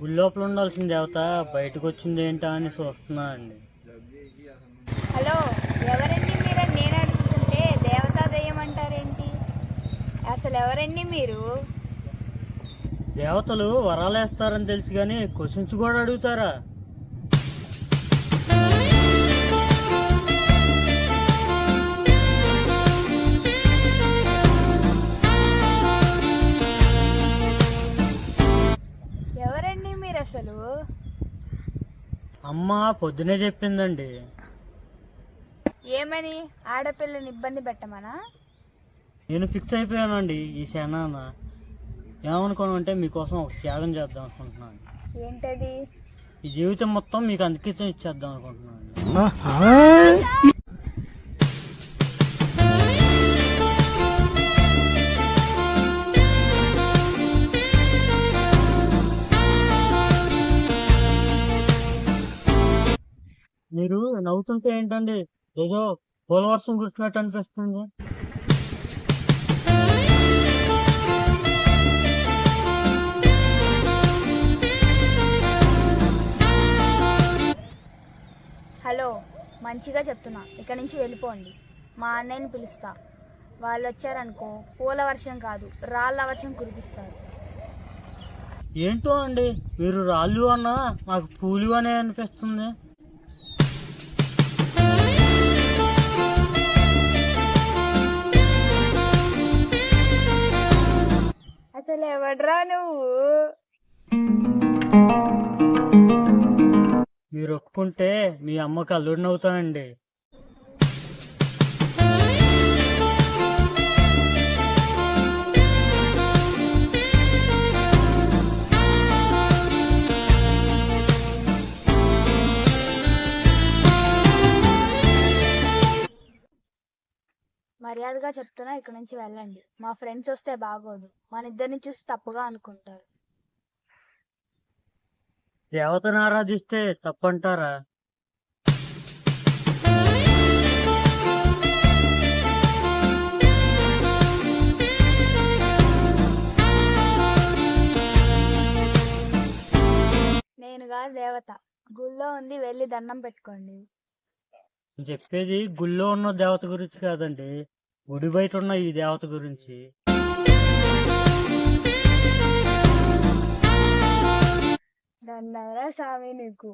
గుళ్ళోపల ఉండాల్సిన దేవత బయటకు వచ్చింది ఏంటా అని చూస్తున్నా అండి. హలో, ఎవరండి మీరని నేను అడుగుతుంటే దేవతా దెయ్యం అంటారేంటి? అసలు ఎవరండి మీరు? దేవతలు వరాలు వేస్తారని తెలుసు కానీ క్వశ్చన్స్ కూడా అడుగుతారా? ఎవరండి మీరు అసలు? అమ్మ పొద్దునే చెప్పిందండి. ఏమని? ఆడపిల్లని ఇబ్బంది పెట్టమనా? నేను ఫిక్స్ అయిపోయానండి ఈ శనాన. ఏమనుకోనంటే మీకోసం ఒక త్యాగం చేద్దాం అనుకుంటున్నాను. ఏంటది? ఈ జీవితం మొత్తం మీకు అంకితం ఇచ్చేద్దాం అనుకుంటున్నాను. మీరు నవ్వుతుంటే ఏంటండి, ఏదో పోలవర్షం కురిసినట్టు అనిపిస్తుంది. హలో, మంచిగా చెప్తున్నా, ఇక్కడి నుంచి వెళ్ళిపోండి. మా అన్నయ్యని పిలుస్తా. వాళ్ళు వచ్చారనుకో పూల వర్షం కాదు రాళ్ళ వర్షం కురిపిస్తారు. ఏంటో అండి, మీరు రాళ్ళు అన్నా నాకు పూలు అనే అనిపిస్తుంది. అసలు ఎవడ్రా నువ్వు? మీరు ఒప్పుకుంటే మీ అమ్మకి అల్లుడిని అవుతానండి. మర్యాదగా చెప్తున్నా, ఇక్కడ నుంచి వెళ్ళండి. మా ఫ్రెండ్స్ వస్తే బాగోదు. మన ఇద్దరిని చూసి తప్పుగా అనుకుంటారు. దేవతను ఆరాధిస్తే తప్పంటారా? నేనుగా దేవత. గుళ్ళో ఉంది, వెళ్ళి దండం పెట్టుకోండి. నేను చెప్పేది గుళ్ళో ఉన్న దేవత గురించి కాదండి, గుడి బయట ఉన్న ఈ దేవత గురించి. దండరా స్వామి నీకు.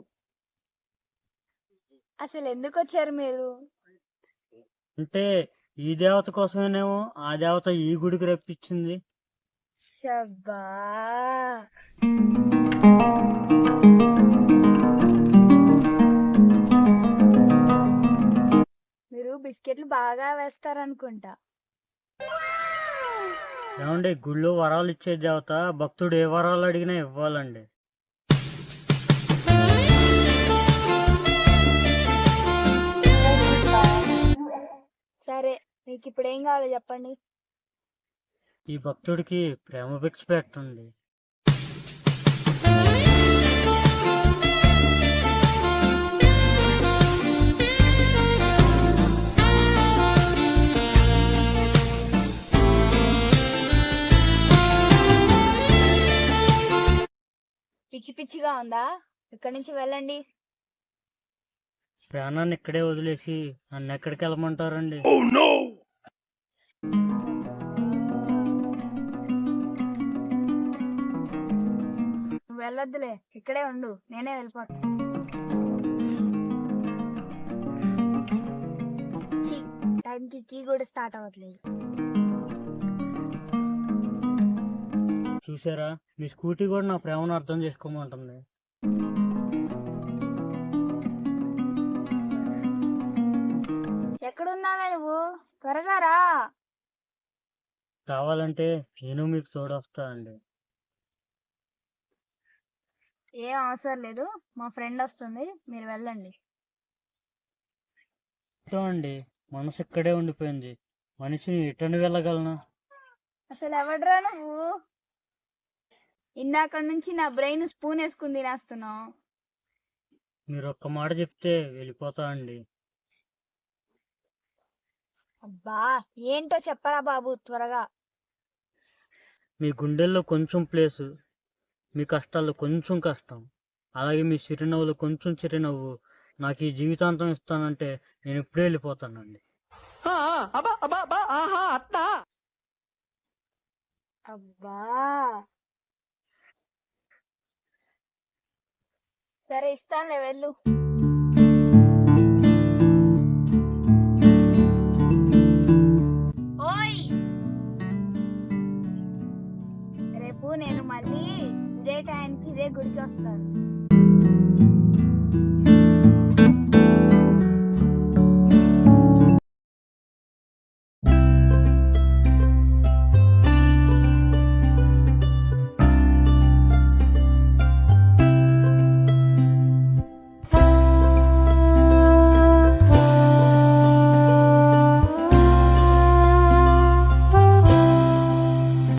అసలు ఎందుకు వచ్చారు మీరు? అంటే ఈ దేవత కోసమేనేమో ఆ దేవత ఈ గుడికి రప్పించింది. శబ్బా, మీరు బిస్కెట్లు బాగా వేస్తారనుకుంటా. ఏమండి, గుళ్ళో వరాలు ఇచ్చే దేవత భక్తుడు ఏ వరాలు అడిగినా ఇవ్వాలండి. సరే, మీకు ఇప్పుడు ఏం కావాలో చెప్పండి. ఈ భక్తుడికి ప్రేమ భిక్ష పెట్టండి. పిచ్చి పిచ్చిగా ఉందా? ఇక్కడి నుంచి వెళ్ళండి. ప్రాణాన్ని ఇక్కడే వదిలేసి నన్ను ఎక్కడికి వెళ్ళమంటారండి? నువ్వు వెళ్ళొద్దులే, ఇక్కడే ఉండు, నేనే వెళ్ళిపోతా. టైంకి టీ కూడా స్టార్ట్ అవ్వట్లేదు. చూసారా, మీ స్కూటీ కూడా నా ప్రేమను అర్థం చేసుకోమంటుంది. ఎక్కడున్నావే నువ్వు? త్వరగా రా. కావాలంటే నేను మీకు తోడొస్తా అండి. ఏం అవసరం లేదు, మా ఫ్రెండ్ వస్తుంది, మీరు వెళ్ళండి. అండి, మనసు ఇక్కడే ఉండిపోయింది, మనిషిని ఎటని వెళ్ళగలనా? అసలు ఎవడ్రా నువ్వు? ఇందాక నుంచి నా బ్రెయిన్ స్పూన్ వేసుకుని తినేస్తున్నావు. మీరు ఒక్క మాట చెప్తే వెళ్ళిపోతా అండి. అబ్బా, ఏంటో చెప్పరా బాబు త్వరగా. మీ గుండెల్లో కొంచెం ప్లేసు మీ కష్టాలు కొంచెం కష్టం, అలాగే మీ చిరునవ్వులు కొంచెం చిరునవ్వు నాకు ఈ జీవితాంతం ఇస్తానంటే నేను ఇప్పుడే వెళ్ళిపోతానండి. అబ్బా, సరే ఇస్తానులే, వెళ్ళు.